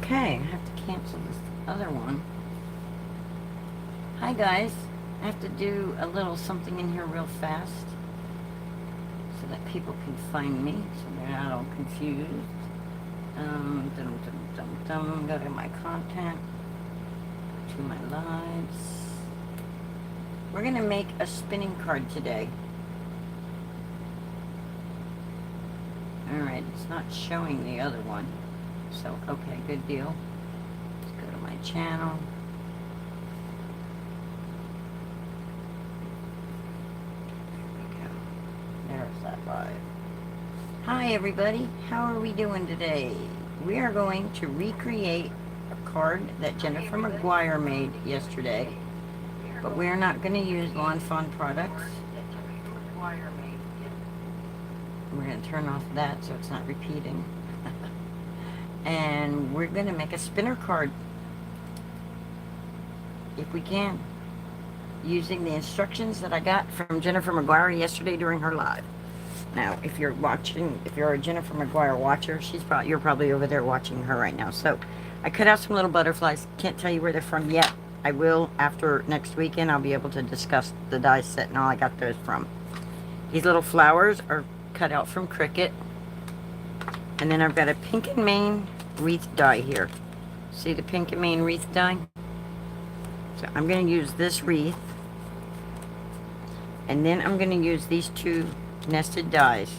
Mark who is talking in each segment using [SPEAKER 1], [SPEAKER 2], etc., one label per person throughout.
[SPEAKER 1] Okay, I have to cancel this other one. Hi guys, I have to do a little something in here real fast so that people can find me, so they're not all confused. Go to my content, to my lives. We're gonna make a spinning card today. Alright, it's not showing the other one. So, okay, good deal. Let's go to my channel. There's that live. Hi everybody, how are we doing today? We are going to recreate a card that Jennifer McGuire made yesterday, but we're not going to use Lawn Fawn products. We're going to turn off that so it's not repeating. And we're going to make a spinner card, if we can, using the instructions that I got from Jennifer McGuire yesterday during her live. Now, if you're watching, if you're a Jennifer McGuire watcher, you're probably over there watching her right now. So, I cut out some little butterflies. Can't tell you where they're from yet. I will after next weekend. I'll be able to discuss the die set and all I got those from. These little flowers are cut out from Cricut. And then I've got a pink and Main wreath die here. See the pink and Main wreath die? So I'm going to use this wreath. And then I'm going to use these two nested dies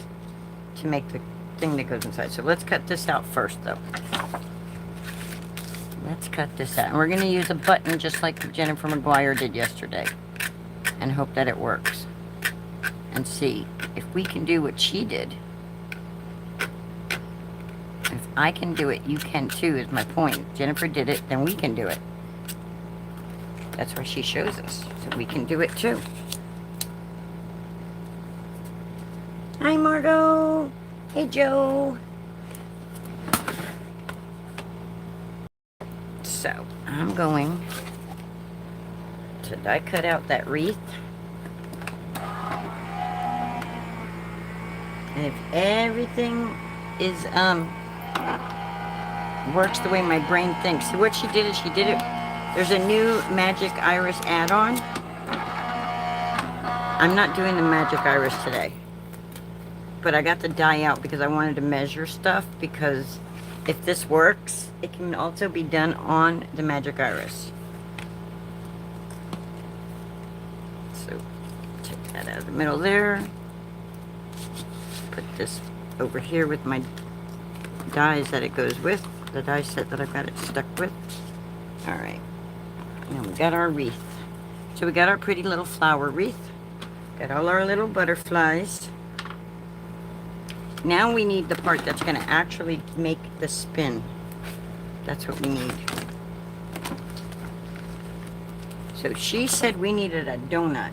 [SPEAKER 1] to make the thing that goes inside. So let's cut this out first though. Let's cut this out. And we're going to use a button just like Jennifer McGuire did yesterday. And hope that it works. And see if we can do what she did. If I can do it, you can too, is my point. Jennifer did it, then we can do it. That's why she shows us. So we can do it too. Hi, Margot. Hey, Joe. So, I'm going to die cut out that wreath. And if everything is, works the way my brain thinks. So what she did is she did it. There's a new Magic Iris add-on. I'm not doing the Magic Iris today. But I got the die out because I wanted to measure stuff, because if this works, it can also be done on the Magic Iris. So, take that out of the middle there. Put this over here with my dies that it goes with. The die set that I've got it stuck with. Alright. Now we got our wreath. So we got our pretty little flower wreath. Got all our little butterflies. Now we need the part that's going to actually make the spin. That's what we need. So she said we needed a donut.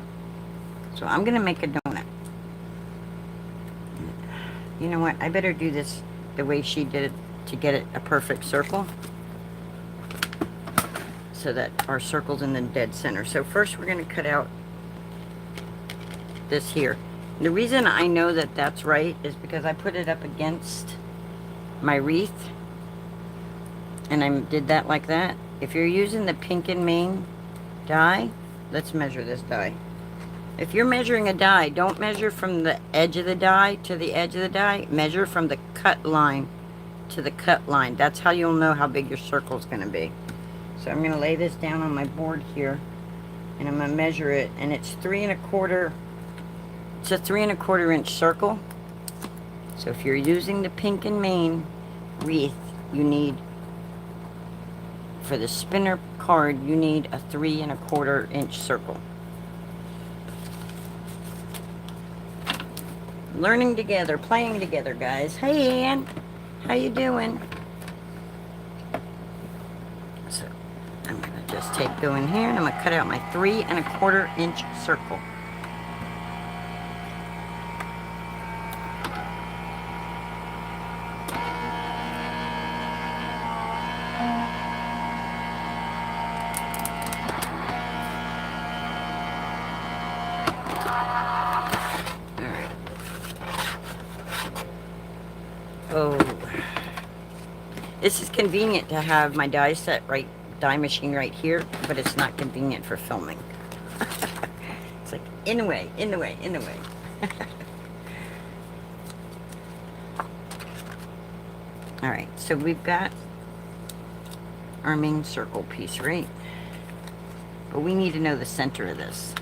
[SPEAKER 1] So I'm going to make a donut. You know what? I better do this the way she did it to get it a perfect circle. So that our circle's in the dead center. So first we're going to cut out this here. The reason I know that that's right is because I put it up against my wreath and I did that like that. If you're using the pink and Main die, let's measure this die. If you're measuring a die, don't measure from the edge of the die to the edge of the die. Measure from the cut line to the cut line. That's how you'll know how big your circle is going to be. So I'm going to lay this down on my board here and I'm going to measure it, and it's 3 1/4. It's a 3 1/4 inch circle. So if you're using the pink and Main wreath, you need, for the spinner card, you need a 3 1/4 inch circle. Learning together, playing together, guys. Hey, Ann. How you doing? So I'm going to just go in here and I'm going to cut out my 3 1/4 inch circle. This is convenient to have my die machine right here, but it's not convenient for filming. It's like, in the way, in the way, in the way. Alright, so we've got our main circle piece, right? But we need to know the center of this.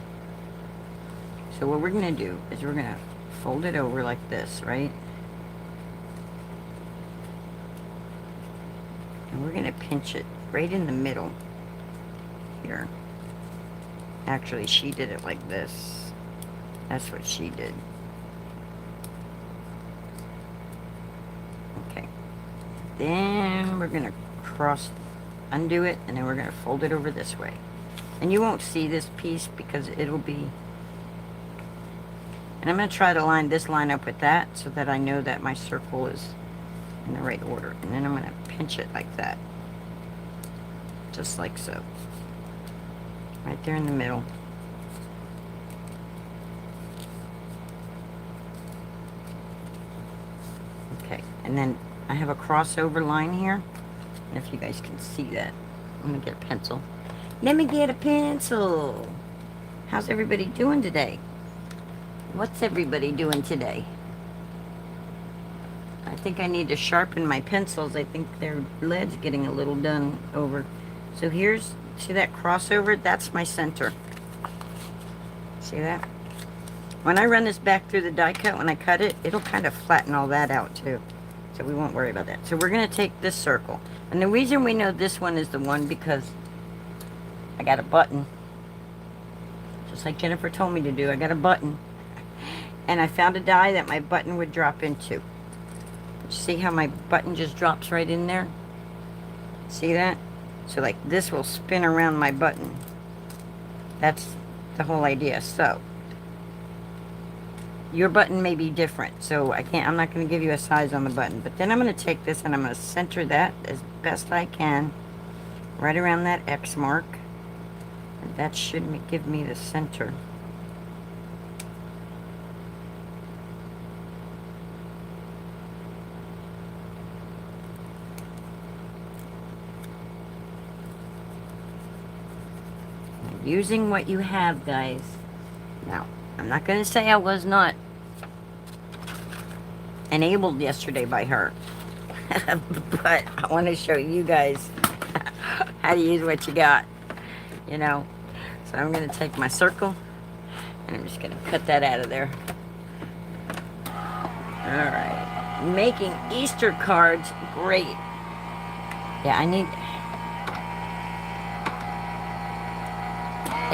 [SPEAKER 1] So what we're going to do is we're going to fold it over like this, right? And we're going to pinch it right in the middle here. Actually, she did it like this. That's what she did. Okay. Then we're going to undo it, and then we're going to fold it over this way. And you won't see this piece because it'll be... And I'm going to try to line this line up with that so that I know that my circle is in the right order. And then I'm going to pinch it like that. Just like so. Right there in the middle. Okay, and then I have a crossover line here. And if you guys can see that, I'm going to get a pencil. Let me get a pencil. How's everybody doing today? What's everybody doing today? I think I need to sharpen my pencils. I think their lead's getting a little done over. So here's, see that crossover? That's my center. See that? When I run this back through the die cut, when I cut it, it'll kind of flatten all that out too. So we won't worry about that. So we're going to take this circle. And the reason we know this one is the one because I got a button. Just like Jennifer told me to do. I got a button. And I found a die that my button would drop into. See how my button just drops right in there? See that? So like this will spin around my button. That's the whole idea. So your button may be different. So I'm not going to give you a size on the button. But then I'm going to take this and I'm going to center that as best I can. Right around that X mark. And that should give me the center. Using what you have, guys. Now, I'm not going to say I was not enabled yesterday by her. But I want to show you guys how to use what you got. You know. So I'm going to take my circle. And I'm just going to cut that out of there. Alright. Making Easter cards great. Yeah, I need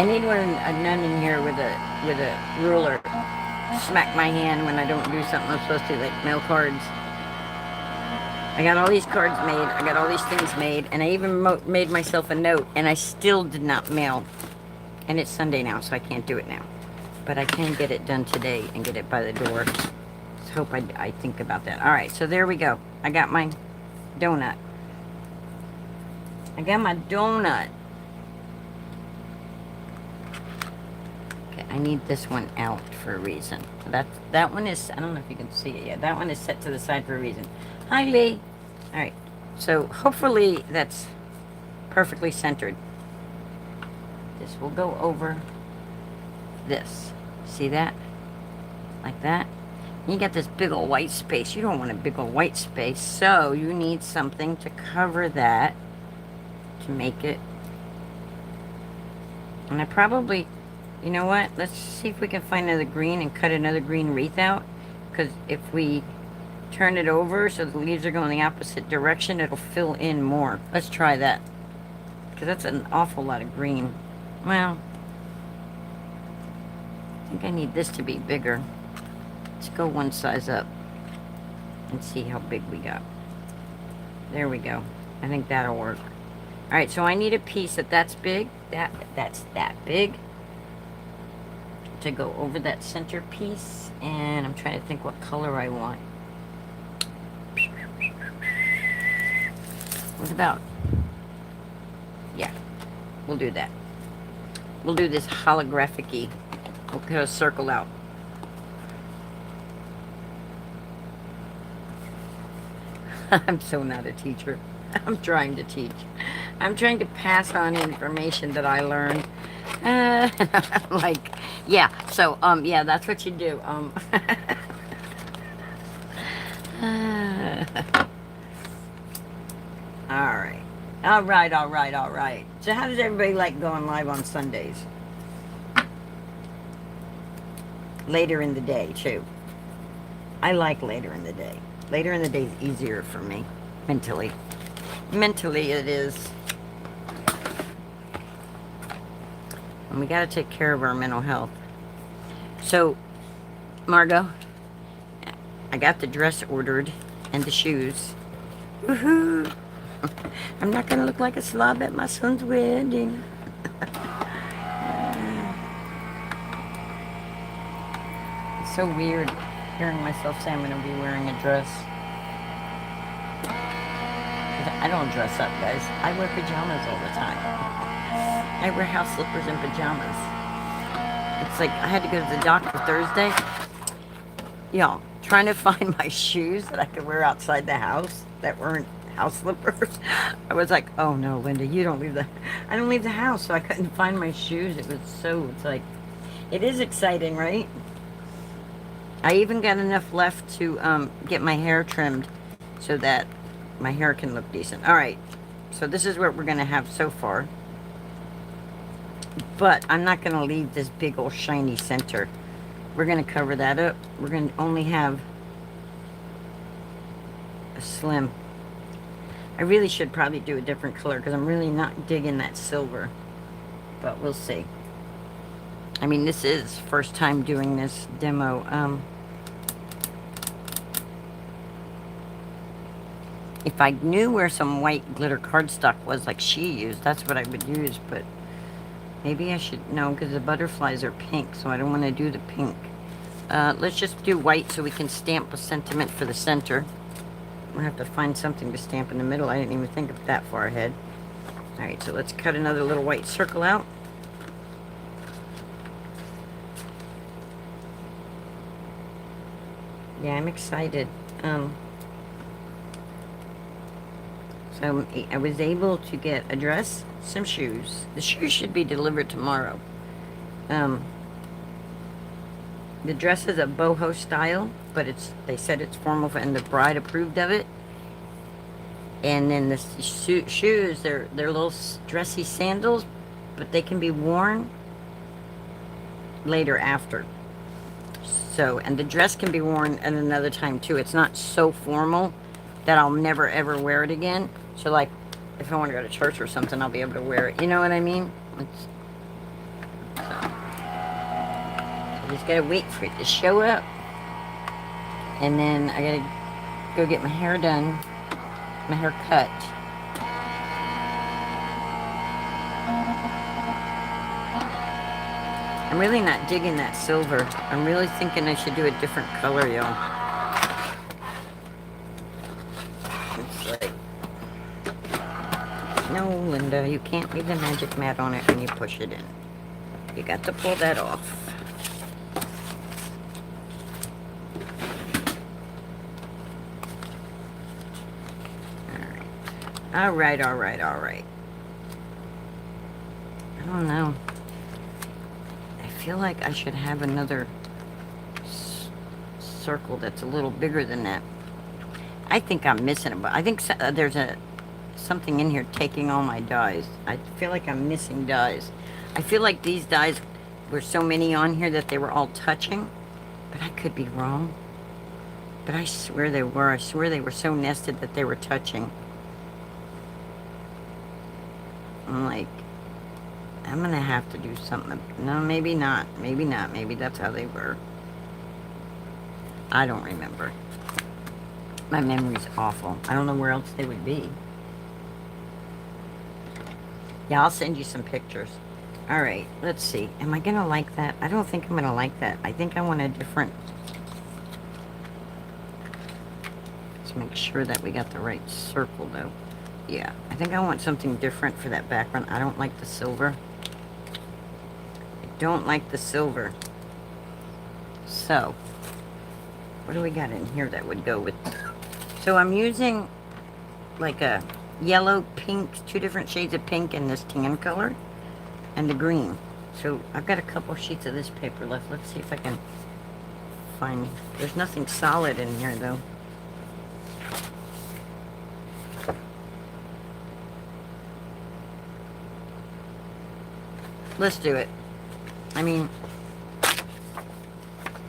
[SPEAKER 1] a nun in here with a ruler. Smack my hand when I don't do something I'm supposed to, like mail cards. I got all these cards made. I got all these things made. And I even made myself a note. And I still did not mail. And it's Sunday now, so I can't do it now. But I can get it done today and get it by the door. Just hope I think about that. Alright, so there we go. I got my donut. I got my donut. I need this one out for a reason. That one is, I don't know if you can see it yet. That one is set to the side for a reason. Hi, Lee. Alright, so hopefully that's perfectly centered. This will go over this. See that? Like that. And you got this big old white space. You don't want a big old white space, so you need something to cover that to make it. And I probably... You know what? Let's see if we can find another green and cut another green wreath out. Because if we turn it over so the leaves are going the opposite direction, it'll fill in more. Let's try that. Because that's an awful lot of green. Well, I think I need this to be bigger. Let's go one size up and see how big we got. There we go. I think that'll work. Alright, so I need a piece that's big. That's that big. To go over that center piece, and I'm trying to think what color I want. What about? Yeah, we'll do that. We'll do this holographic-y. We'll cut a circle out. I'm so not a teacher. I'm trying to teach. I'm trying to pass on information that I learned. Like, yeah. So, yeah, that's what you do. All right. All right, all right, all right. So how does everybody like going live on Sundays? Later in the day, too. I like later in the day. Later in the day is easier for me, mentally. Mentally, it is. And we got to take care of our mental health. So, Margot, I got the dress ordered and the shoes. Woohoo! I'm not going to look like a slob at my son's wedding. It's so weird hearing myself say I'm going to be wearing a dress. I don't dress up, guys. I wear pajamas all the time. I wear house slippers and pajamas. It's like I had to go to the doctor Thursday. Y'all, trying to find my shoes that I could wear outside the house that weren't house slippers. I was like, oh no, Linda, you don't leave I don't leave the house, so I couldn't find my shoes. It's like, it is exciting, right? I even got enough left to get my hair trimmed so that my hair can look decent. All right, so this is what we're gonna have so far. But I'm not gonna leave this big old shiny center. We're gonna cover that up. We're gonna only have a slim. I really should probably do a different color because I'm really not digging that silver. But we'll see. I mean, this is first time doing this demo. If I knew where some white glitter cardstock was like she used, that's what I would use. But maybe I should, no, because the butterflies are pink, so I don't want to do the pink. Let's just do white so we can stamp a sentiment for the center. We'll have to find something to stamp in the middle. I didn't even think of that far ahead. Alright, so let's cut another little white circle out. Yeah, I'm excited. So I was able to get a dress, some shoes. The shoes should be delivered tomorrow. The dress is a boho style, but they said it's formal and the bride approved of it. And then the shoes, they're little dressy sandals, but they can be worn later after. So, and the dress can be worn at another time too. It's not so formal that I'll never ever wear it again. So like, if I want to go to church or something, I'll be able to wear it. You know what I mean? So I just gotta wait for it to show up. And then I gotta go get my hair done, my hair cut. I'm really not digging that silver. I'm really thinking I should do a different color, y'all. It's like, no, Linda, you can't leave the magic mat on it when you push it in. You got to pull that off. All right, all right, all right. I don't know. I feel like I should have another circle that's a little bigger than that. I think I'm missing it, but I think there's something in here taking all my dies. I feel like I'm missing dies. I feel like these dies were so many on here that they were all touching, but I could be wrong. But I swear they were. I swear they were so nested that they were touching. I'm like, I'm gonna have to do something. No, maybe not. Maybe not. Maybe that's how they were. I don't remember. My memory's awful. I don't know where else they would be. Yeah, I'll send you some pictures. Alright, let's see. Am I gonna like that? I don't think I'm gonna like that. I think I want a different... Let's make sure that we got the right circle, though. Yeah, I think I want something different for that background. I don't like the silver. I don't like the silver. So, what do we got in here that would go with... So I'm using like a yellow, pink, 2 different shades of pink and this tan color and the green. So I've got a couple sheets of this paper left. Let's see if I can find, there's nothing solid in here though. Let's do it. I mean,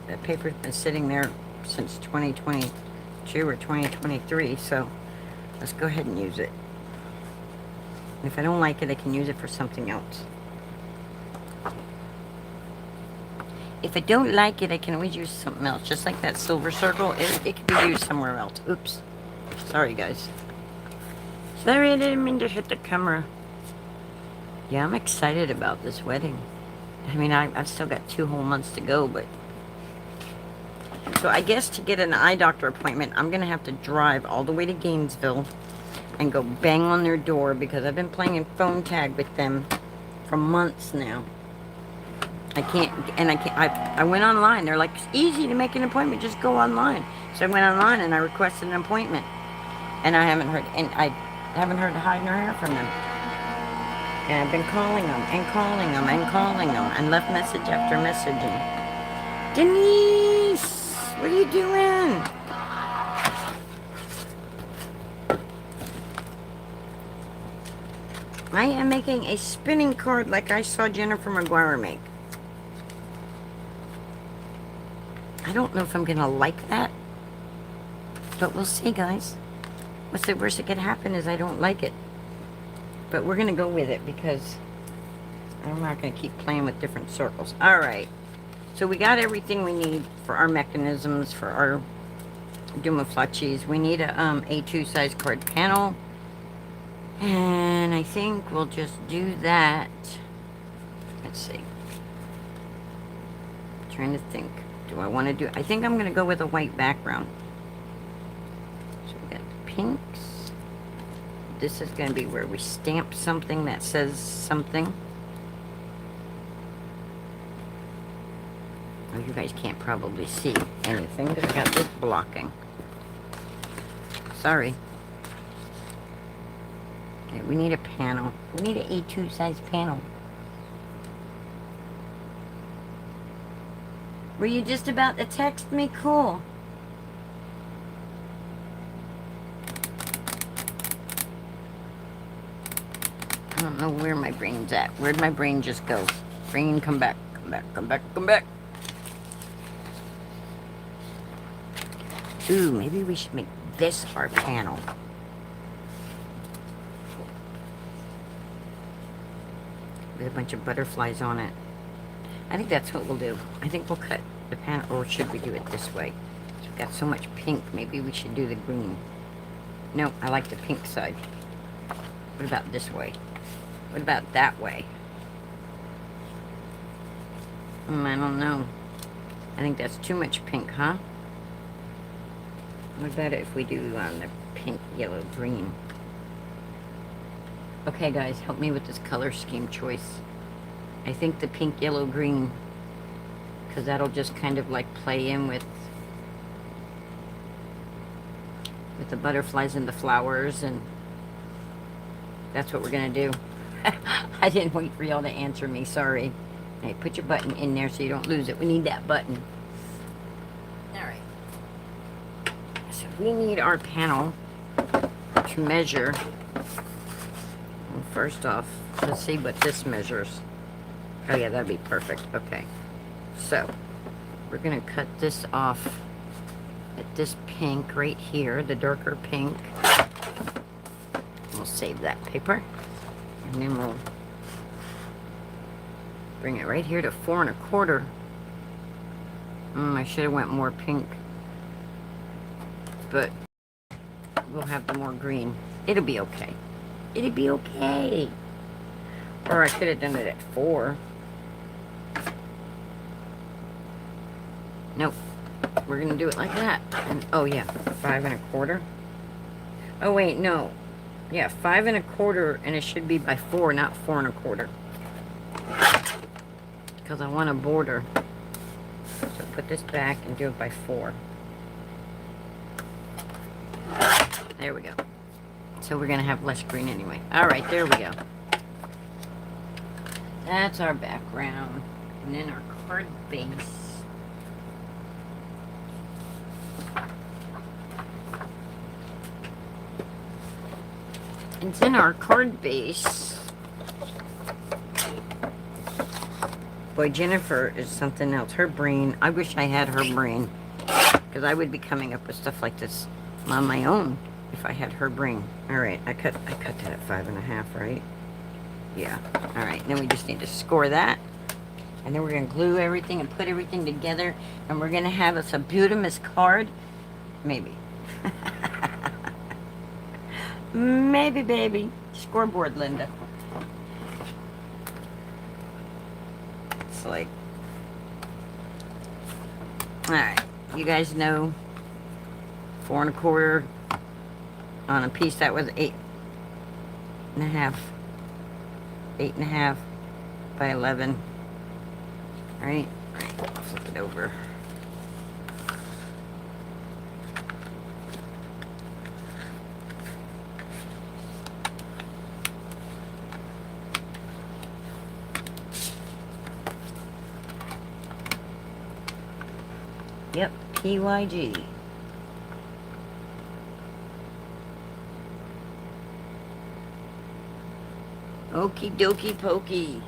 [SPEAKER 1] that paper's been sitting there since 2022 or 2023, so let's go ahead and use it. And if I don't like it, I can use it for something else. If I don't like it, I can always use something else. Just like that silver circle, it can be used somewhere else. Oops. Sorry, guys. Sorry, I didn't mean to hit the camera. Yeah, I'm excited about this wedding. I mean, I've still got 2 whole months to go, but... So I guess to get an eye doctor appointment, I'm going to have to drive all the way to Gainesville and go bang on their door because I've been playing phone tag with them for months now. I went online. They're like, it's easy to make an appointment. Just go online. So I went online and I requested an appointment. And I haven't heard a hide nor hair from them. And I've been calling them and calling them and calling them and left message after message. And Denise, what are you doing? I am making a spinning card like I saw Jennifer McGuire make. I don't know if I'm gonna like that, but we'll see, guys. What's the worst that could happen is I don't like it. But we're going to go with it because I'm not going to keep playing with different circles. Alright. So we got everything we need for our mechanisms, for our Dumaflachis. We need a A2 size card panel. And I think we'll just do that. Let's see. I'm trying to think. Do I want to do... I think I'm going to go with a white background. So we got the pinks. This is going to be where we stamp something that says something. Oh, you guys can't probably see anything because I got this blocking. Sorry. Okay, we need a panel. We need an A2 size panel. Were you just about to text me? Cool. I don't know where my brain's at. Where'd my brain just go? Brain, come back, come back, come back, come back. Ooh, maybe we should make this our panel. With a bunch of butterflies on it. I think that's what we'll do. I think we'll cut the panel, or should we do it this way? We've got so much pink, maybe we should do the green. No, I like the pink side. What about this way? What about that way? I don't know. I think that's too much pink, huh? What about if we do the pink, yellow, green? Okay, guys, help me with this color scheme choice. I think the pink, yellow, green, because that'll just kind of like play in with the butterflies and the flowers, and that's what we're gonna do. I didn't wait for y'all to answer me, sorry. Hey, put your button in there so you don't lose it. We need that button. Alright. So we need our panel to measure. Well, first off, let's see what this measures. Oh yeah, that'd be perfect. Okay. So, we're gonna cut this off at this pink right here, the darker pink. We'll save that paper. And then we'll bring it right here to 4 1/4. I should have went more pink. But we'll have the more green. It'll be okay. It'll be okay. Or I could have done it at 4. Nope. We're gonna do it like that. And oh yeah, 5 1/4. Oh wait, no. Yeah, 5 1/4, and it should be by 4, not 4 1/4. Because I want a border. So put this back and do it by 4. There we go. So we're going to have less green anyway. All right, there we go. That's our background. And then our card base. And then our card base. Boy, Jennifer is something else. Her brain, I wish I had her brain. Because I would be coming up with stuff like this on my own if I had her brain. Alright, I cut that at 5.5, right? Yeah. Alright, then we just need to score that. And then we're going to glue everything and put everything together. And we're going to have us a beautimous card. Maybe. Maybe, baby. Scoreboard, Linda. It's like... Alright. You guys know 4 1/4 on a piece that was 8.5. 8.5 by 11. Right? Alright, flip it over. Yep, PYG. Okie dokie pokey.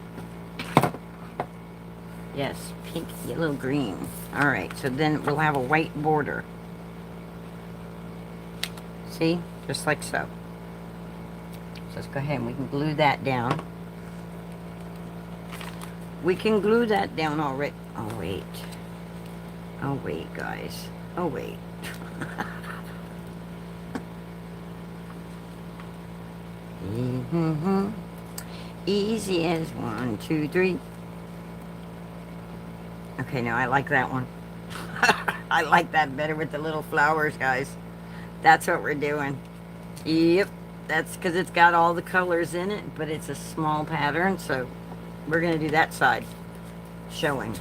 [SPEAKER 1] Yes, pink, yellow, green. Alright, so then we'll have a white border. See? Just like so. So let's go ahead and we can glue that down. We can glue that down already. Oh, wait. Oh, wait, guys. Oh, wait. Easy as 1, 2, 3. Okay, now I like that one. I like that better with the little flowers, guys. That's what we're doing. Yep. That's because it's got all the colors in it, but it's a small pattern, so we're going to do that side showing.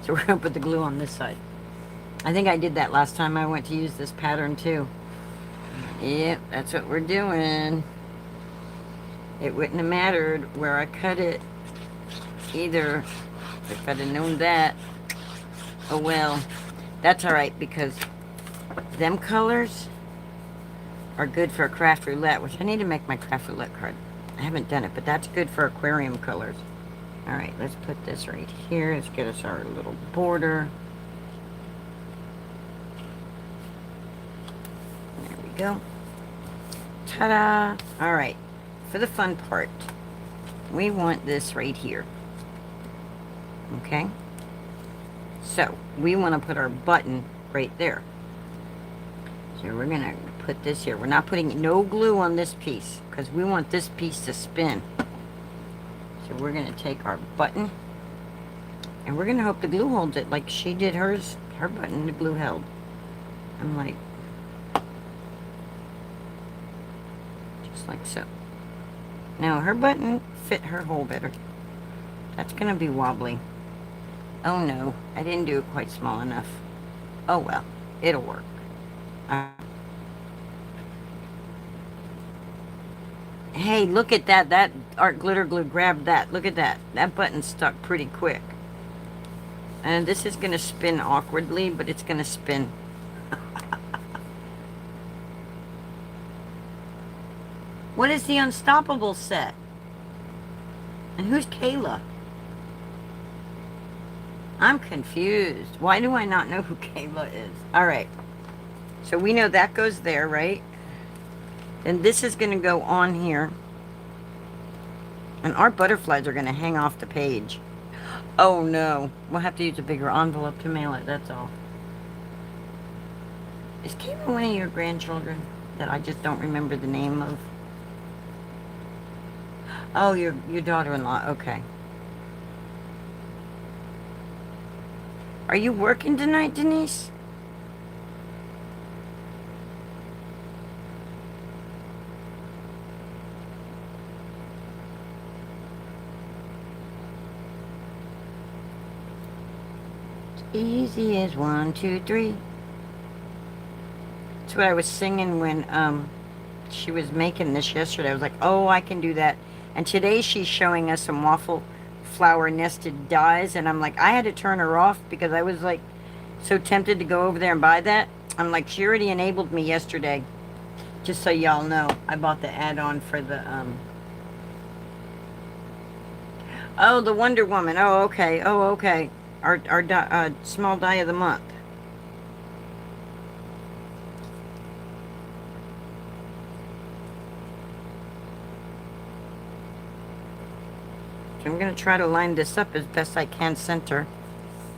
[SPEAKER 1] So we're going to put the glue on this side. I think I did that last time I went to use this pattern too. Yep, that's what we're doing. It wouldn't have mattered where I cut it either if I'd have known that. Oh well, that's alright because them colors are good for a craft roulette, which I need to make my craft roulette card. I haven't done it, but that's good for aquarium colors. Alright, let's put this right here. Let's get us our little border. There we go. Ta-da! Alright, for the fun part, we want this right here. Okay? So, we want to put our button right there. So we're going to put this here. We're not putting no glue on this piece because we want this piece to spin. So we're going to take our button and we're going to hope the glue holds it like she did hers. Her button, the glue held. I'm like, just like so. Now her button fit her hole better. That's going to be wobbly. Oh no, I didn't do it quite small enough. Oh well, it'll work. Hey, look at that. That art glitter glue grabbed that. Look at that. That button stuck pretty quick. And this is going to spin awkwardly, but it's going to spin. What is the Unstoppable set? And who's Kayla? I'm confused. Why do I not know who Kayla is? Alright. So we know that goes there, right? And this is going to go on here. And our butterflies are going to hang off the page. Oh no. We'll have to use a bigger envelope to mail it, that's all. Is Kayla one of your grandchildren that I just don't remember the name of? Oh, your daughter-in-law. Okay. Are you working tonight, Denise? Easy as 1, 2, 3. That's what I was singing when she was making this yesterday. I was like, oh, I can do that. And today she's showing us some waffle flower nested dies, and I'm like, I had to turn her off because I was like so tempted to go over there and buy that. I'm like, she already enabled me yesterday. Just so y'all know, I bought the add-on for the oh, the Wonder Woman. Oh, okay. Oh, okay. Our small die of the month. So I'm going to try to line this up as best I can, center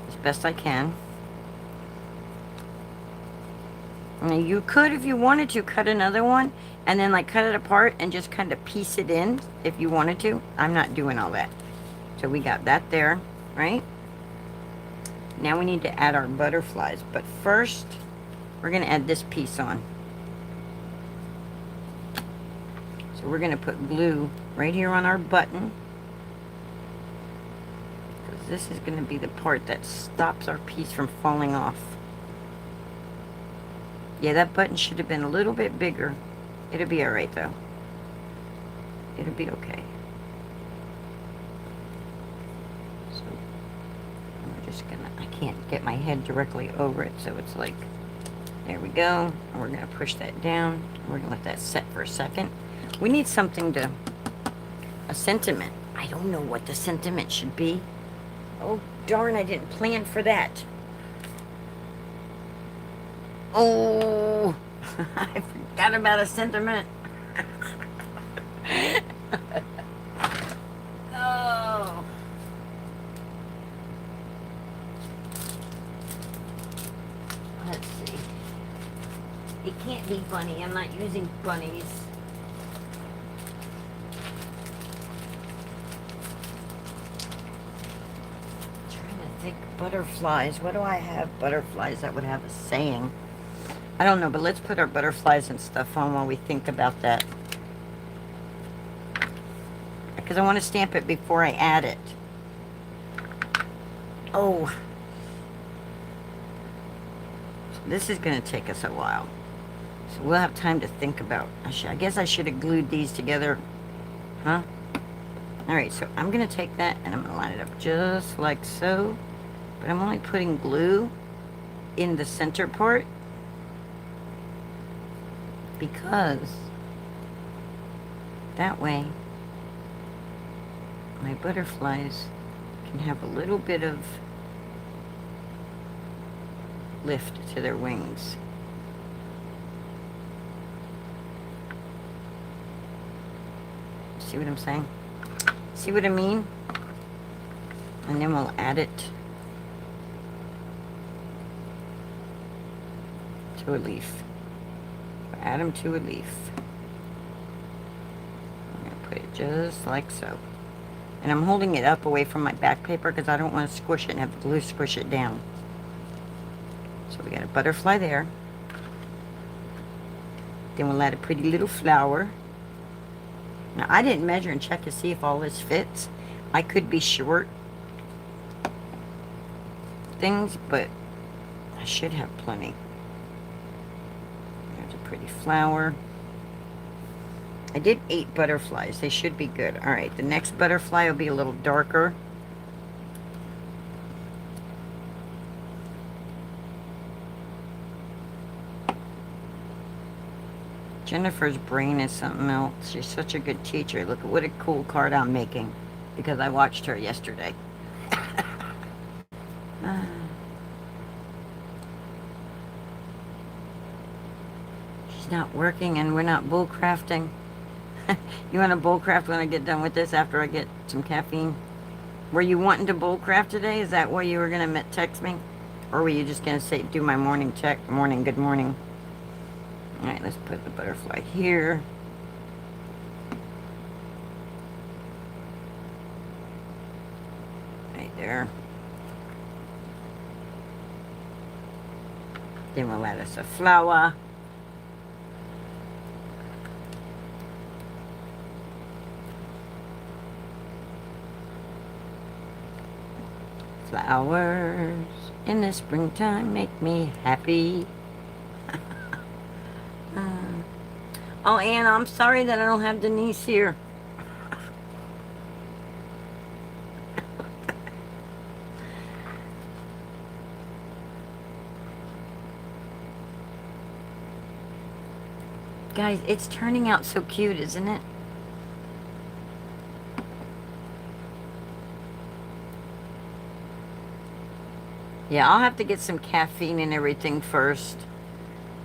[SPEAKER 1] as best I can. Now you could, if you wanted to, cut another one and then like cut it apart and just kind of piece it in if you wanted to. I'm not doing all that. So we got that there, right? Now we need to add our butterflies, but first we're going to add this piece on. So we're going to put glue right here on our button. This is going to be the part that stops our piece from falling off. Yeah, that button should have been a little bit bigger. It'll be alright though. It'll be okay. So, we're just gonna, I can't get my head directly over it, so it's like, there we go. And we're going to push that down. We're going to let that set for a second. We need something to, a sentiment. I don't know what the sentiment should be. Oh, darn, I didn't plan for that. Oh, I forgot about a sentiment. Oh. Let's see. It can't be bunny. I'm not using bunnies. Think butterflies. What do I have? Butterflies that would have a saying. I don't know, but let's put our butterflies and stuff on while we think about that. Because I want to stamp it before I add it. Oh. This is going to take us a while. So we'll have time to think about. I guess I should have glued these together. Huh? Alright, so I'm going to take that and I'm going to line it up just like so. But I'm only putting glue in the center part because that way my butterflies can have a little bit of lift to their wings. See what I'm saying? See what I mean? And then we'll add it to a leaf. Add them to a leaf. I'm going to put it just like so. And I'm holding it up away from my back paper because I don't want to squish it and have the glue squish it down. So we got a butterfly there. Then we'll add a pretty little flower. Now I didn't measure and check to see if all this fits. I could be short things, but I should have plenty. There's a pretty flower. I did 8 butterflies. They should be good. Alright, the next butterfly will be a little darker. Jennifer's brain is something else. She's such a good teacher. Look at what a cool card I'm making because I watched her yesterday. She's not working and we're not bullcrafting. You want to bullcraft when I get done with this after I get some caffeine? Were you wanting to bullcraft today? Is that why you were going to text me? Or were you just going to say, do my morning check? Morning, good morning. Alright, let's put the butterfly here. Right there. Then we'll add us a flower. Flowers in the springtime make me happy. Oh, Ann, I'm sorry that I don't have Denise here. Guys, it's turning out so cute, isn't it? Yeah, I'll have to get some caffeine and everything first,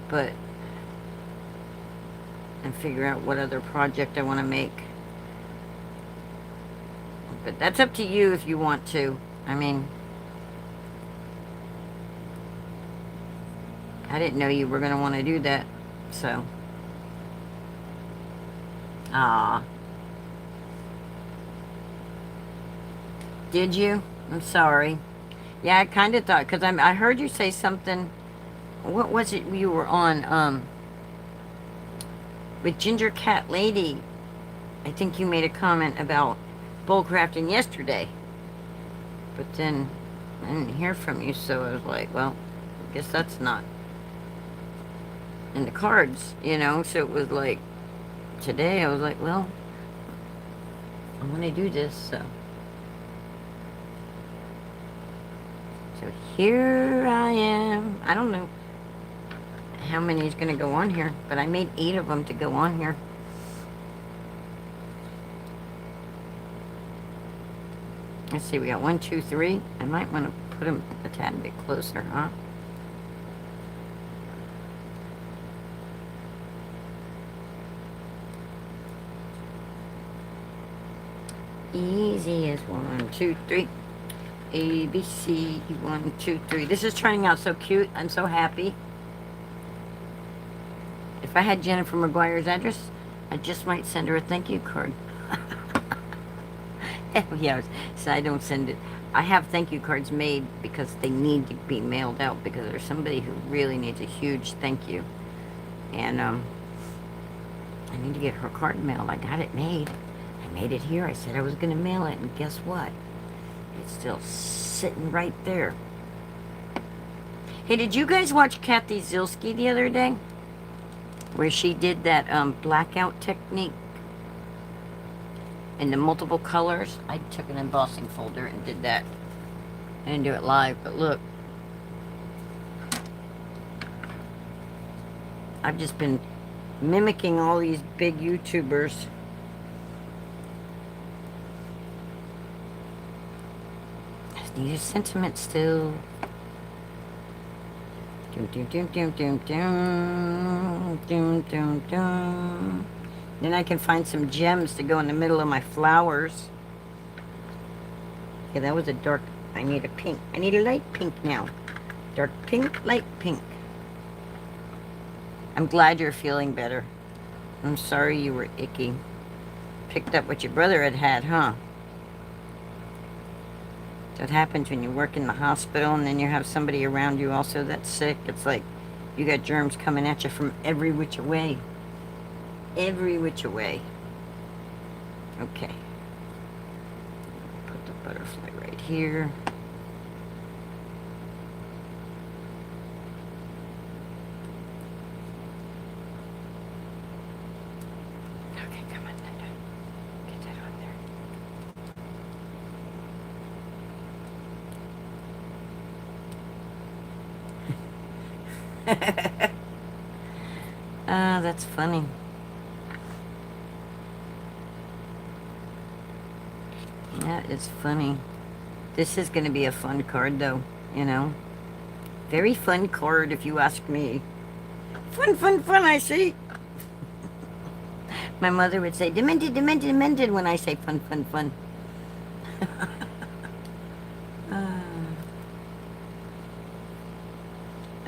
[SPEAKER 1] but and figure out what other project I want to make. But that's up to you if you want to. I mean, I didn't know you were going to want to do that, so. Ah. Did you? I'm sorry. Yeah, I kind of thought, because I heard you say something. What was it you were on? With Ginger Cat Lady. I think you made a comment about bull crafting yesterday. But then I didn't hear from you, so I was like, well, I guess that's not in the cards, you know? So it was like, today I was like, well, I want to do this, so. So here I am. I don't know how many is going to go on here, but I made 8 of them to go on here. Let's see, we got 1, 2, 3. I might want to put them a tad bit closer, huh? Easy as 1, 2, 3. A, B, C, 1, 2, 3. This is turning out so cute. I'm so happy. If I had Jennifer McGuire's address, I just might send her a thank you card. Yeah, so I don't send it. I have thank you cards made because they need to be mailed out because there's somebody who really needs a huge thank you. And I need to get her card mailed. I got it made. I made it here. I said I was going to mail it, and guess what? It's still sitting right there. Hey, did you guys watch Kathy Zilski the other day? Where she did that blackout technique in the multiple colors. I took an embossing folder and did that. I didn't do it live, but look. I've just been mimicking all these big YouTubers. Just need a sentiment still. Doom, doom, doom, doom, doom, doom, doom, doom, doom. Then I can find some gems to go in the middle of my flowers. Okay, that was a dark. I need a pink. I need a light pink now. Dark pink, light pink. I'm glad you're feeling better. I'm sorry you were icky. Picked up what your brother had had, huh? That happens when you work in the hospital and then you have somebody around you also that's sick. It's like you got germs coming at you from every which way. Every which way. Okay. Put the butterfly right here. Okay, come on, Linda. Get that on there. Ah, that's funny. That is funny. This is going to be a fun card, though, you know. Very fun card, if you ask me. Fun, fun, fun, I see. My mother would say, demented, demented, demented, when I say fun, fun, fun.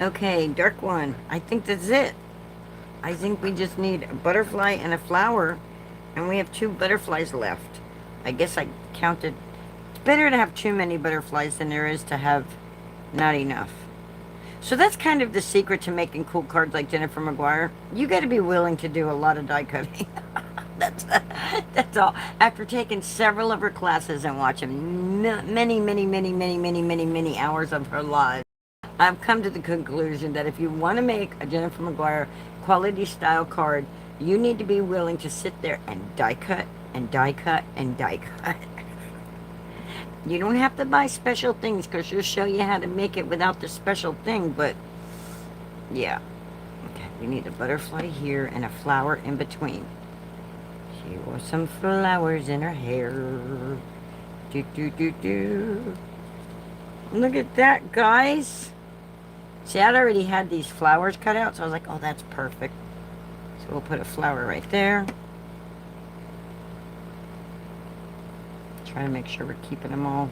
[SPEAKER 1] Okay, dark one. I think that's it. I think we just need a butterfly and a flower, and we have 2 butterflies left. I guess I counted. It's better to have too many butterflies than there is to have not enough. So that's kind of the secret to making cool cards like Jennifer McGuire. You got to be willing to do a lot of die cutting. That's all. After taking several of her classes and watching many hours of her lives, I've come to the conclusion that if you want to make a Jennifer McGuire quality style card, You need to be willing to sit there and die cut and die cut and die cut. You don't have to buy special things because she'll show you how to make it without the special thing, but yeah. Okay, we need a butterfly here and a flower in between. She wore some flowers in her hair. Do, do, do, do. Look at that, guys. See, I'd already had these flowers cut out, so I was like, oh, that's perfect. So we'll put a flower right there. Try to make sure we're keeping them all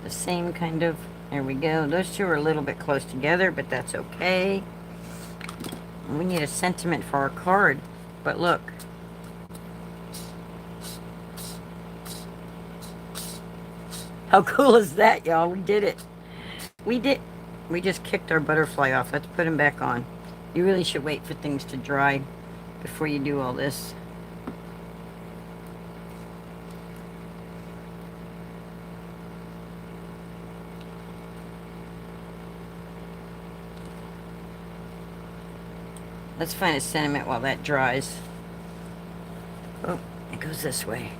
[SPEAKER 1] the same kind of. There we go. Those two are a little bit close together, but that's okay. We need a sentiment for our card. But look. How cool is that, y'all? We did it. We just kicked our butterfly off. Let's put him back on. You really should wait for things to dry before you do all this. Let's find a sentiment while that dries. Oh, it goes this way.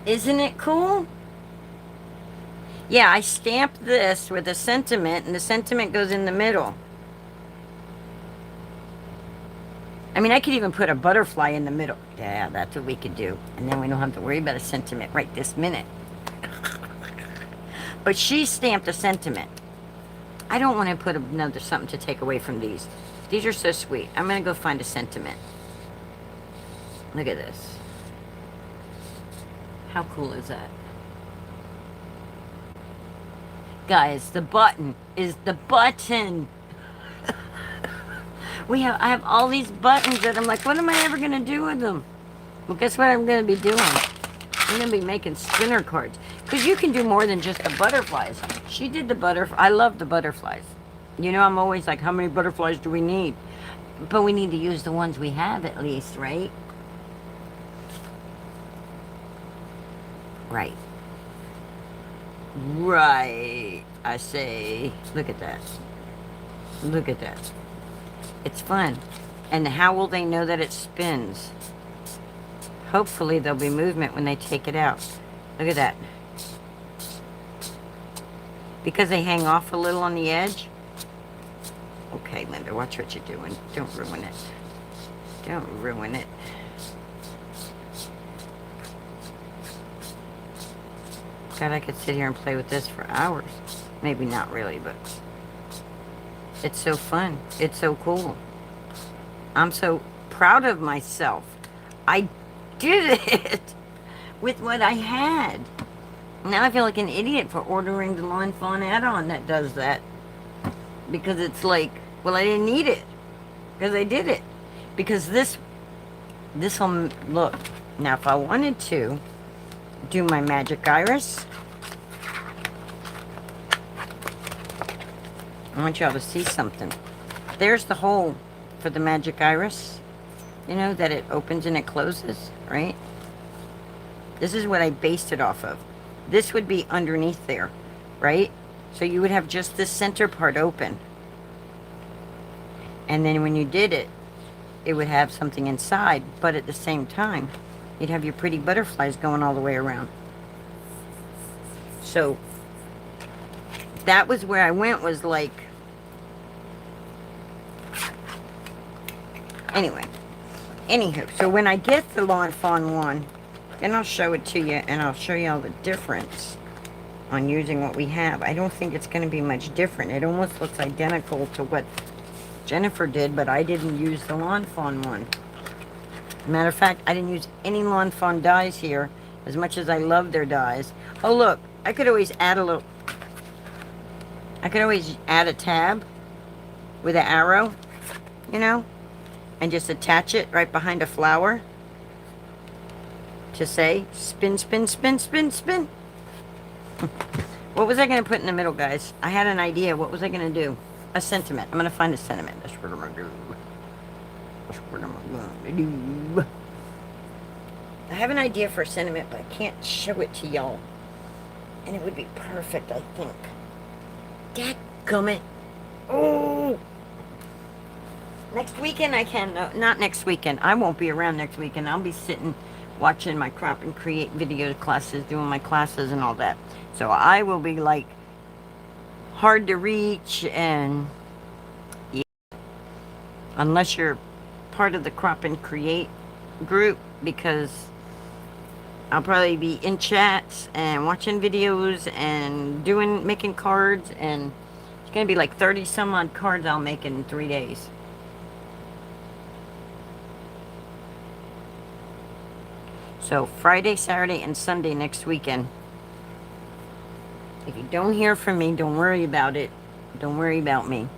[SPEAKER 1] Isn't it cool? Yeah, I stamped this with a sentiment, and the sentiment goes in the middle. I mean, I could even put a butterfly in the middle. Yeah, that's what we could do. And then we don't have to worry about a sentiment right this minute. But she stamped a sentiment. I don't want to put another something to take away from these. These are so sweet. I'm going to go find a sentiment. Look at this. How cool is that? Guys, the button is the button. I have all these buttons that I'm like, what am I ever going to do with them? Well, guess what I'm going to be doing? I'm going to be making spinner cards. Because you can do more than just the butterflies. She did the butterfly. I love the butterflies. You know, I'm always like, how many butterflies do we need? But we need to use the ones we have at least, right? Right. Right. I say, look at that. Look at that. It's fun. And how will they know that it spins? Hopefully there'll be movement when they take it out. Look at that. Because they hang off a little on the edge. Okay, Linda, watch what you're doing. Don't ruin it. Don't ruin it. God, I could sit here and play with this for hours. Maybe not really, but it's so fun. It's so cool. I'm so proud of myself. I did it with what I had. Now I feel like an idiot for ordering the Lawn Fawn add-on that does that. Because it's like, well, I didn't need it. Because I did it. Because this will look. Now, if I wanted to do my magic iris, I want y'all to see something. There's the hole for the magic iris. You know, that it opens and it closes, right? This is what I based it off of. This would be underneath there, right? So you would have just this center part open. And then when you did it, it would have something inside, but at the same time, you'd have your pretty butterflies going all the way around. So that was where I went, was like, anywho, so when I get the Lawn Fawn one, then I'll show it to you, and I'll show you all the difference on using what we have. I don't think it's going to be much different. It almost looks identical to what Jennifer did, but I didn't use the Lawn Fawn one. Matter of fact, I didn't use any Lawn Fawn dies here, as much as I love their dies. Oh, look, I could always add a tab with an arrow, you know, and just attach it right behind a flower to say, spin, spin, spin, spin, spin. What was I going to put in the middle, guys? I had an idea. What was I going to do? A sentiment. I'm going to find a sentiment. That's what I'm going to do. That's what I'm going to do. I have an idea for a sentiment, but I can't show it to y'all. And it would be perfect, I think. Dadgummit. Oh! Next weekend I can. No, not next weekend. I won't be around next weekend. I'll be sitting watching my crop and create video classes, doing my classes and all that. So I will be like hard to reach, and yeah, unless you're part of the crop and create group, because I'll probably be in chats and watching videos and making cards, and it's gonna be like 30 some odd cards I'll make in 3 days. So Friday, Saturday, and Sunday next weekend. If you don't hear from me, don't worry about it. Don't worry about me.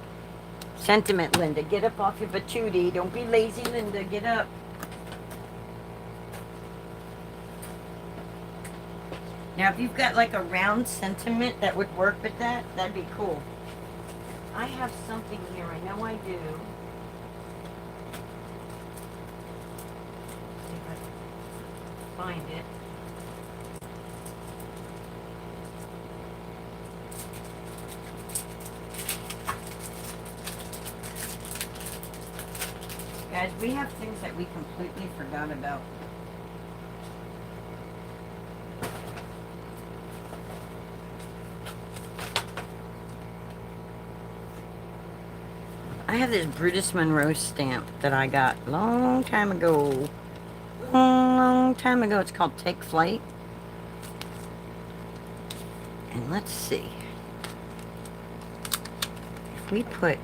[SPEAKER 1] Sentiment, Linda. Get up off your patootie. Don't be lazy, Linda. Get up. Now, if you've got like a round sentiment that would work with that, that'd be cool. I have something here. I know I do. See if I can find it. Guys, we have things that we completely forgot about. I have this Brutus Monroe stamp that I got a long time ago. Long time ago. It's called Take Flight. And let's see. If we put...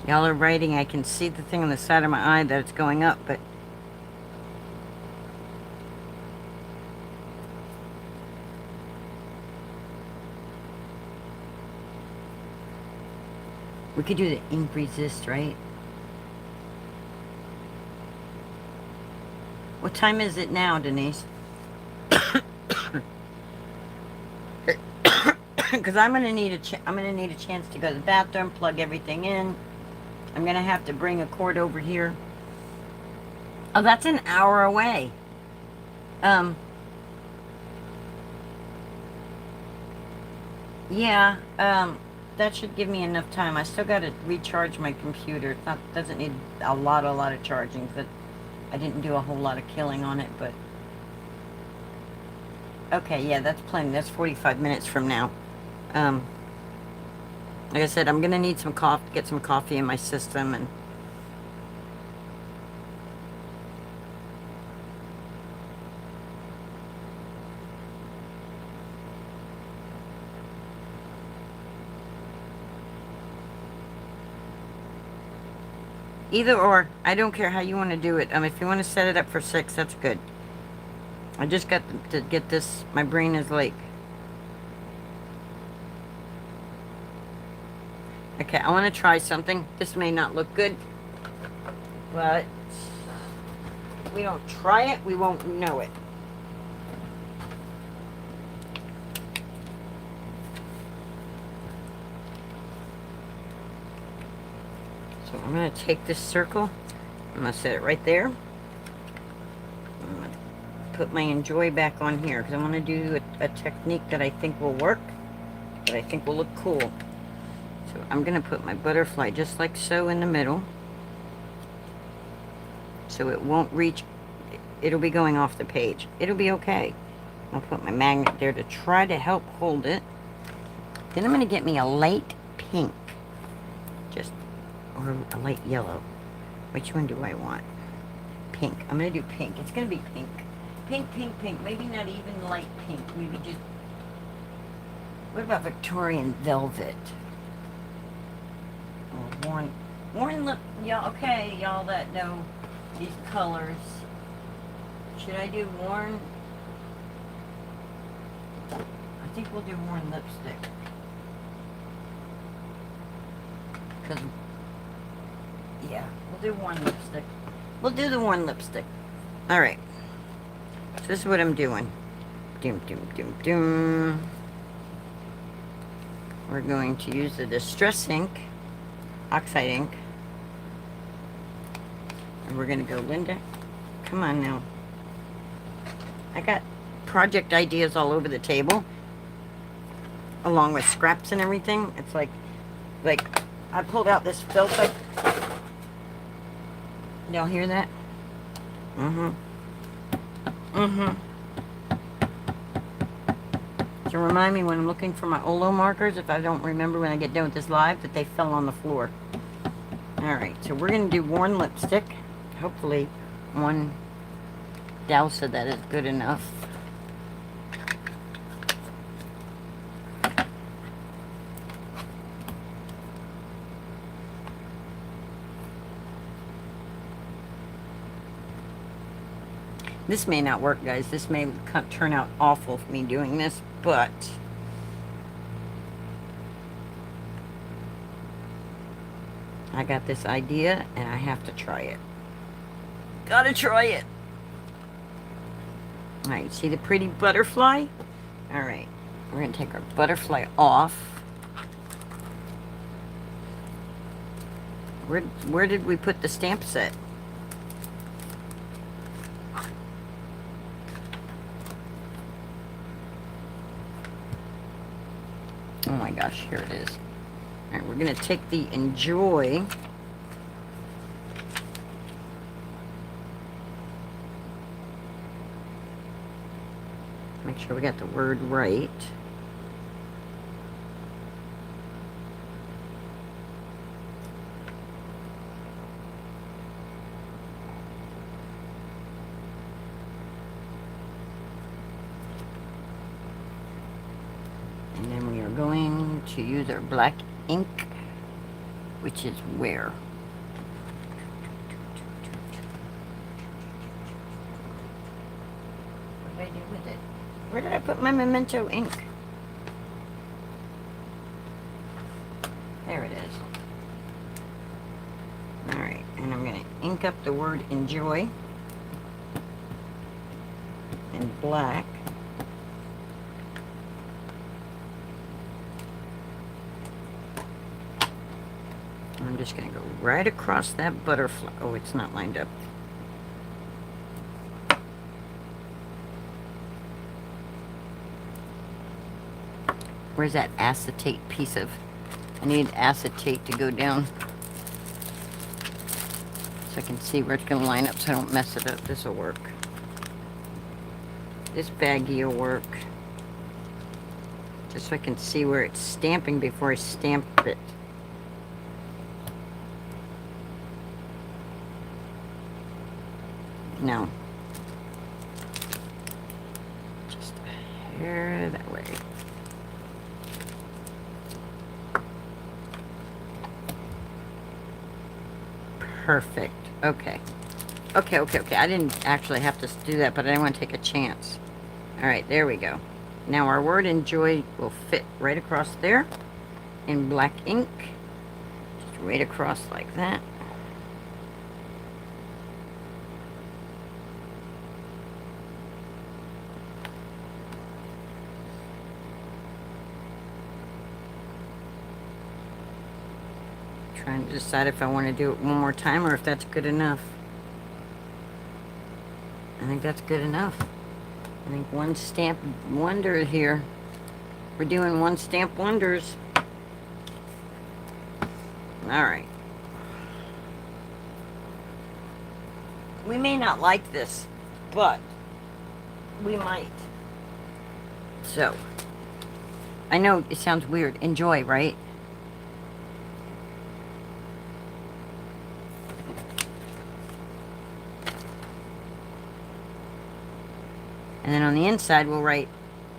[SPEAKER 1] Y'all are writing. I can see the thing on the side of my eye that it's going up, but we could do the ink resist, right? What time is it now, Denise? Because I'm gonna need a chance to go to the bathroom, plug everything in. I'm gonna have to bring a cord over here. Oh, that's an hour away. Yeah. That should give me enough time. I still gotta recharge my computer. Doesn't need a lot of charging, but I didn't do a whole lot of killing on it. But okay, yeah, that's plenty. That's 45 minutes from now. Like I said, I'm gonna need some coffee, get some coffee in my system, and either or. I don't care how you want to do it. If you want to set it up for 6, that's good. I just got to get this. My brain is like, okay, I want to try something. This may not look good, but if we don't try it, we won't know it. So I'm going to take this circle. I'm going to set it right there. I'm going to put my enjoy back on here because I want to do a technique that I think will work, that I think will look cool. So I'm going to put my butterfly just like so in the middle. So it won't reach, it'll be going off the page. It'll be okay. I'll put my magnet there to try to help hold it. Then I'm going to get me a light pink. Or a light yellow. Which one do I want? Pink. I'm going to do pink. It's going to be pink. Pink, pink, pink. Maybe not even light pink. Maybe just... What about Victorian velvet? Or worn look... Y'all, okay, y'all that know these colors. Should I do worn think we'll do worn lipstick. Because, yeah, we'll do worn lipstick. We'll do the worn lipstick. All right. So this is what I'm doing. Doom, doom, doom, doom. We're going to use the Distress ink, oxide ink. And we're going to go, Linda, come on now. I got project ideas all over the table, along with scraps and everything. It's like I pulled out this filter. Y'all hear that? Mm-hmm. Mm-hmm. To remind me when I'm looking for my Olo markers, if I don't remember when I get done with this live, that they fell on the floor. Alright, so we're going to do worn lipstick. Hopefully one douse of that is good enough. This may not work, guys. This may turn out awful for me doing this, but I got this idea and I have to try it. Gotta try it. Alright, see the pretty butterfly? Alright, we're gonna take our butterfly off. Where did we put the stamp set? Oh my gosh, here it is. Alright, we're going to take the Enjoy. Make sure we got the word right. And then we are going to use our black ink, which is where? What did I do with it? Where did I put my Memento ink? There it is. Alright, and I'm going to ink up the word Enjoy in black. I'm just going to go right across that butterfly. Oh, it's not lined up. Where's that acetate piece of... I need acetate to go down so I can see where it's going to line up so I don't mess it up. This will work. This baggie will work. Just so I can see where it's stamping before I stamp it. No. Just a hair that way. Perfect. Okay. Okay. I didn't actually have to do that, but I didn't want to take a chance. Alright, there we go. Now our word Enjoy will fit right across there in black ink. Just right across like that. Trying to decide if I want to do it one more time or if that's good enough. I think that's good enough. I think one stamp wonder here. We're doing one stamp wonders. Alright. We may not like this, but we might. So, I know it sounds weird. Enjoy, right? And then on the inside, we'll write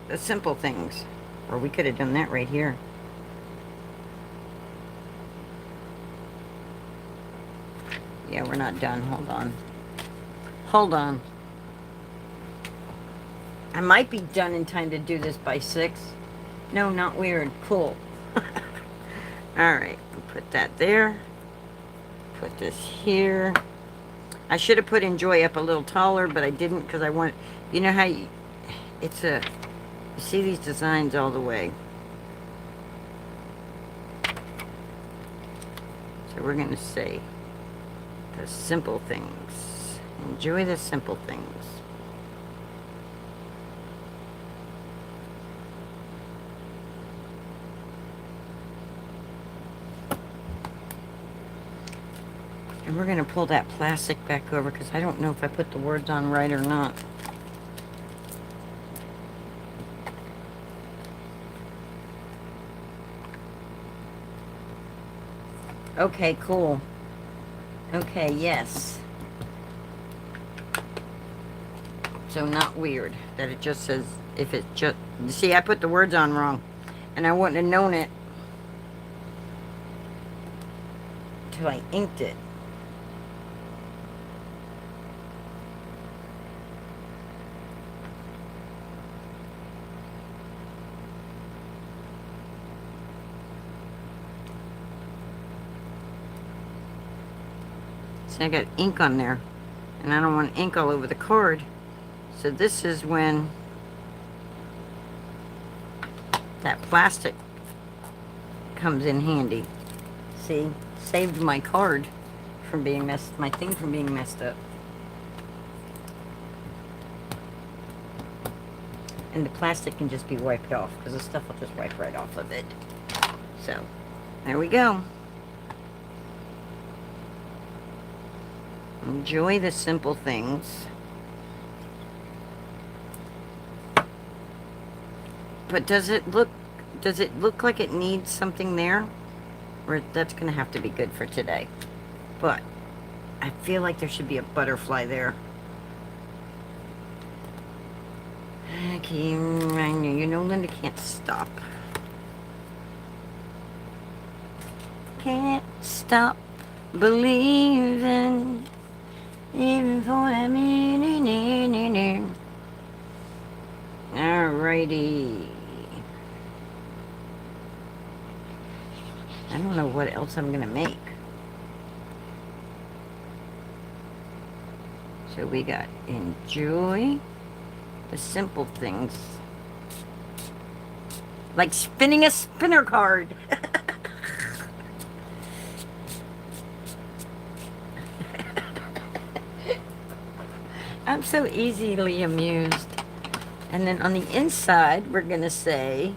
[SPEAKER 1] the simple things. Or we could have done that right here. Yeah, we're not done. Hold on. Hold on. I might be done in time to do this by 6. No, not weird. Cool. Alright, put that there. Put this here. I should have put enjoy up a little taller, but I didn't because I want... You know how you... It's a... You see these designs all the way. So we're going to say the simple things. Enjoy the simple things. And we're going to pull that plastic back over because I don't know if I put the words on right or not. Okay, cool. Okay, yes. So not weird that it just says, if it just... See, I put the words on wrong. And I wouldn't have known it till I inked it. I got ink on there, and I don't want ink all over the card. So this is when that plastic comes in handy. See, saved my card from being my thing from being messed up. And the plastic can just be wiped off because the stuff will just wipe right off of it. So, there we go. Enjoy the simple things. But does it look like it needs something there? Or that's going to have to be good for today. But I feel like there should be a butterfly there. Okay, I know, you know Linda can't stop. Can't stop believing. Even for a minute. Alrighty. I don't know what else I'm gonna make. So we got enjoy the simple things. Like spinning a spinner card. I'm so easily amused. And then on the inside, we're going to say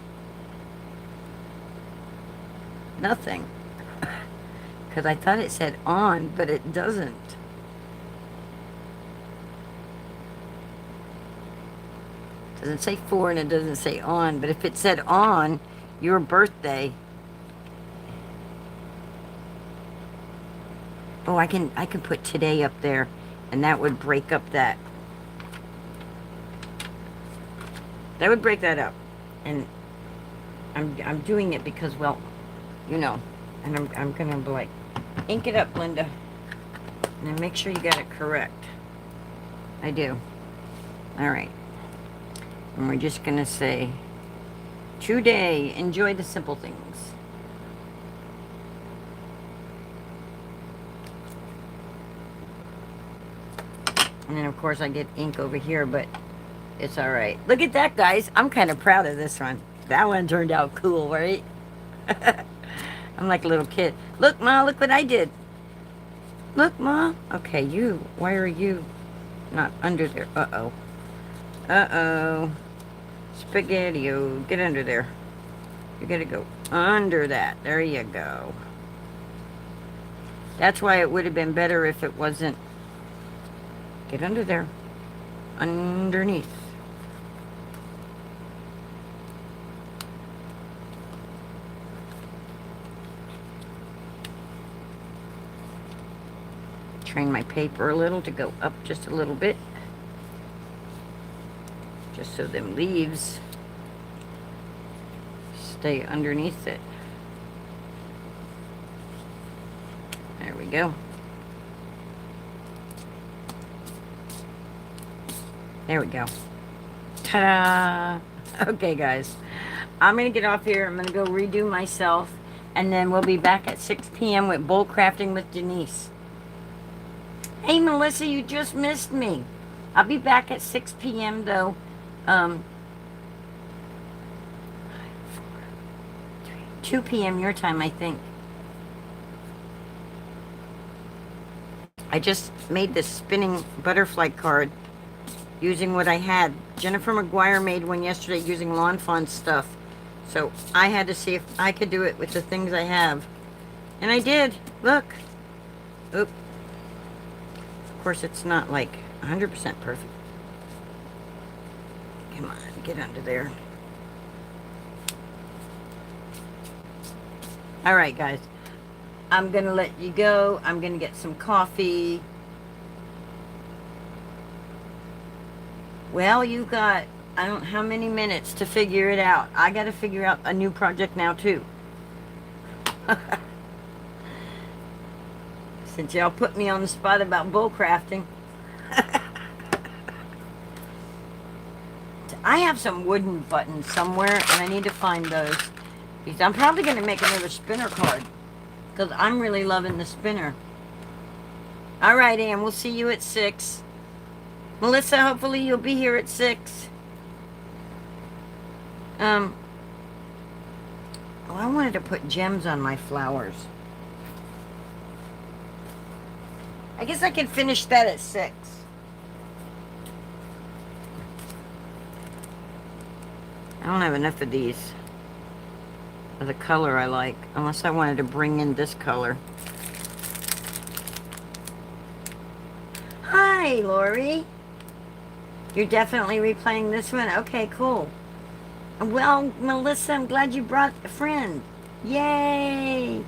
[SPEAKER 1] nothing. Because I thought it said on, but it doesn't. It doesn't say for and it doesn't say on. But if it said on, your birthday. Oh, I can put today up there. And that would break up that. That would break that up. And I'm doing it because, well, you know. And I'm gonna be like, ink it up, Linda. And then make sure you got it correct. I do. Alright. And we're just gonna say, today, enjoy the simple things. And then, of course, I get ink over here, but it's all right. Look at that, guys. I'm kind of proud of this one. That one turned out cool, right? I'm like a little kid. Look, Ma, look what I did. Look, Ma. Okay, you. Why are you not under there? Uh-oh. Uh-oh. Spaghetti-o. Get under there. You gotta go under that. There you go. That's why it would have been better if it wasn't. Get under there. Underneath. Train my paper a little to go up just a little bit. Just so them leaves stay underneath it. There we go. There we go. Ta-da! Okay, guys. I'm going to get off here. I'm going to go redo myself. And then we'll be back at 6 p.m. with bowl crafting with Denise. Hey, Melissa, you just missed me. I'll be back at 6 p.m. though. 2 p.m. your time, I think. I just made this spinning butterfly card using what I had. Jennifer McGuire made one yesterday using Lawn Fawn stuff. So I had to see if I could do it with the things I have. And I did. Look. Oop. Of course, it's not like 100% perfect. Come on, get under there. All right, guys. I'm going to let you go. I'm going to get some coffee. Well, you got, I don't know how many minutes to figure it out. I got to figure out a new project now, too. Since y'all put me on the spot about bull crafting. I have some wooden buttons somewhere, and I need to find those. Because I'm probably going to make another spinner card. Because I'm really loving the spinner. Alright, Ann, we'll see you at 6. Melissa, hopefully you'll be here at 6. Oh, I wanted to put gems on my flowers. I guess I can finish that at 6. I don't have enough of these. Of the color I like. Unless I wanted to bring in this color. Hi, Lori. You're definitely replaying this one? Okay, cool. Well, Melissa, I'm glad you brought a friend. Yay!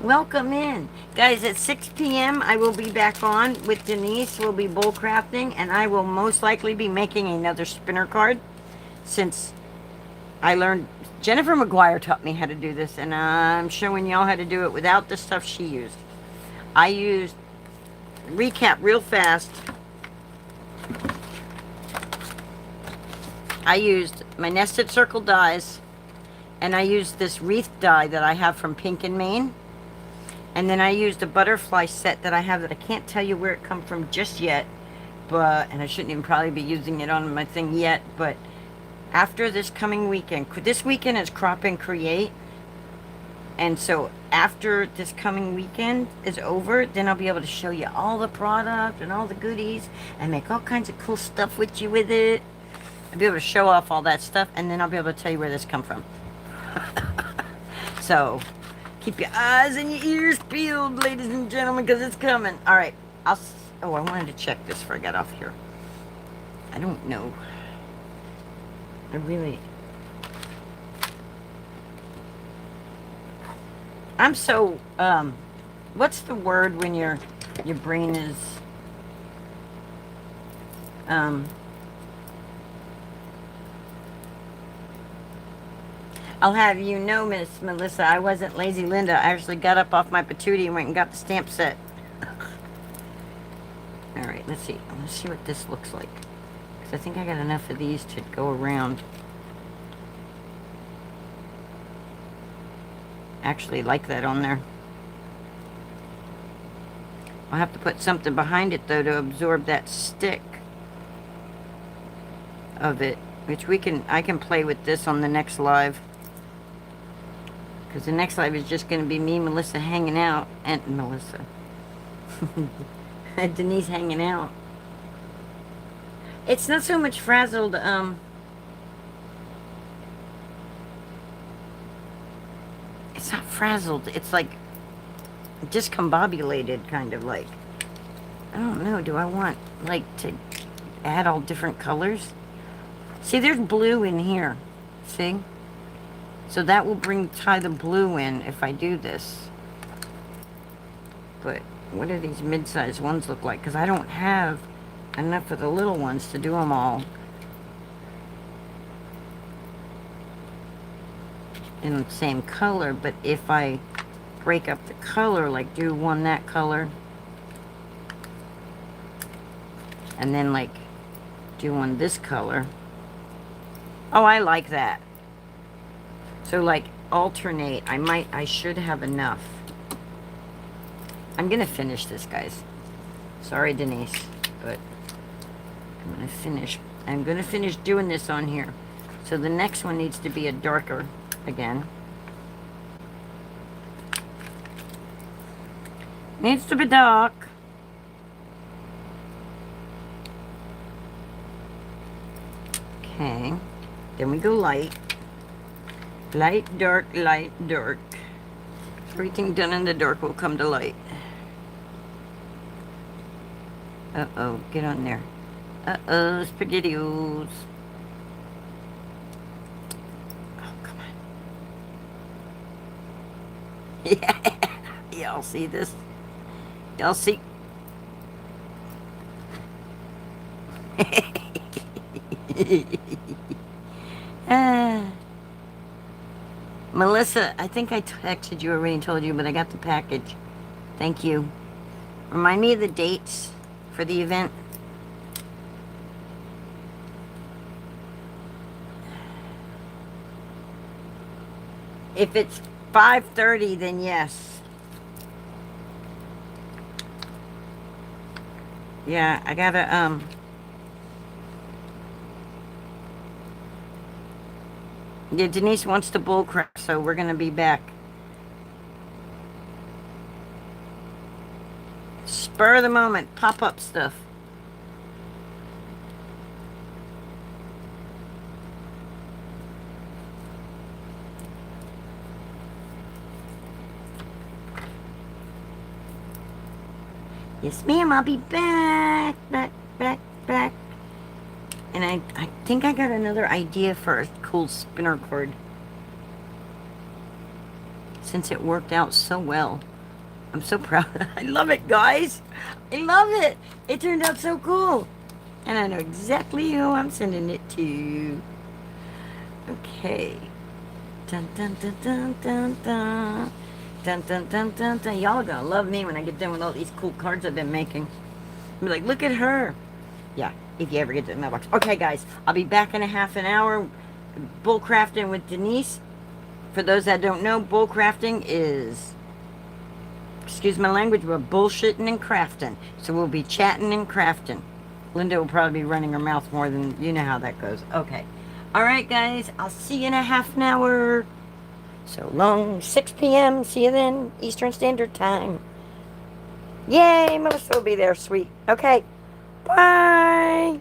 [SPEAKER 1] Welcome in. Guys, at 6 p.m. I will be back on with Denise. We'll be bowl crafting, and I will most likely be making another spinner card. Since I learned, Jennifer McGuire taught me how to do this, and I'm showing y'all how to do it without the stuff she used. I used, recap real fast, I used my nested circle dies, and I used this wreath die that I have from Pink and Maine, and then I used a butterfly set that I have that I can't tell you where it come from just yet, but, and I shouldn't even probably be using it on my thing yet, but after this coming weekend, this weekend is Crop and Create, and so after this coming weekend is over, then I'll be able to show you all the product and all the goodies and make all kinds of cool stuff with you with it. I'll be able to show off all that stuff, and then I'll be able to tell you where this come from. So keep your eyes and your ears peeled, ladies and gentlemen, because it's coming. All right, I wanted to check this before I got off here. I don't know. I really, I'm so, what's the word when your brain is, I'll have you know, Miss Melissa, I wasn't lazy Linda. I actually got up off my patootie and went and got the stamp set. All right, let's see. Let's see what this looks like. I think I got enough of these to go around. Actually like that on there. I'll have to put something behind it though to absorb that stick of it, which I can play with this on the next live. Because the next live is just going to be me, Melissa, hanging out, and Melissa. Denise hanging out. It's not so much frazzled, it's not frazzled, it's like discombobulated, kind of like. I don't know, do I want, like, to add all different colors? See, there's blue in here, see? So that will tie the blue in if I do this. But what do these mid-sized ones look like? Because I don't have enough of the little ones to do them all in the same color. But if I break up the color, like do one that color and then like do one this color, Oh, I like that. So like alternate. I should have enough. I'm gonna finish this, guys. Sorry, Denise, but I'm gonna finish doing this on here. So the next one needs to be a darker again. Needs to be dark. Okay. Then we go light. Light, dark, light, dark. Everything done in the dark will come to light. Uh-oh, get on there. Uh-oh, SpaghettiOs. Oh, come on. Yeah, y'all see this? Y'all see? Melissa, I think I texted you already and told you, but I got the package. Thank you. Remind me of the dates for the event. If it's 5:30, then yes. Yeah, I gotta, yeah, Denise wants to bull crap, so we're gonna be back. Spur of the moment, pop-up stuff. Yes, ma'am, I'll be back. Back. And I think I got another idea for a cool spinner cord. Since it worked out so well. I'm so proud. I love it, guys. I love it. It turned out so cool. And I know exactly who I'm sending it to. Okay. Dun dun dun dun dun dun. Dun dun dun dun dun. Y'all are gonna love me when I get done with all these cool cards I've been making. Be like, look at her. Yeah, if you ever get to the mailbox. Okay, guys, I'll be back in a half an hour. Bull crafting with Denise. For those that don't know, bull crafting is, excuse my language, but bullshitting and crafting. So we'll be chatting and crafting. Linda will probably be running her mouth more than, you know how that goes. Okay. All right, guys, I'll see you in a half an hour. So long, 6 p.m. See you then, Eastern Standard Time. Yay, Melissa will be there, sweet. Okay, bye.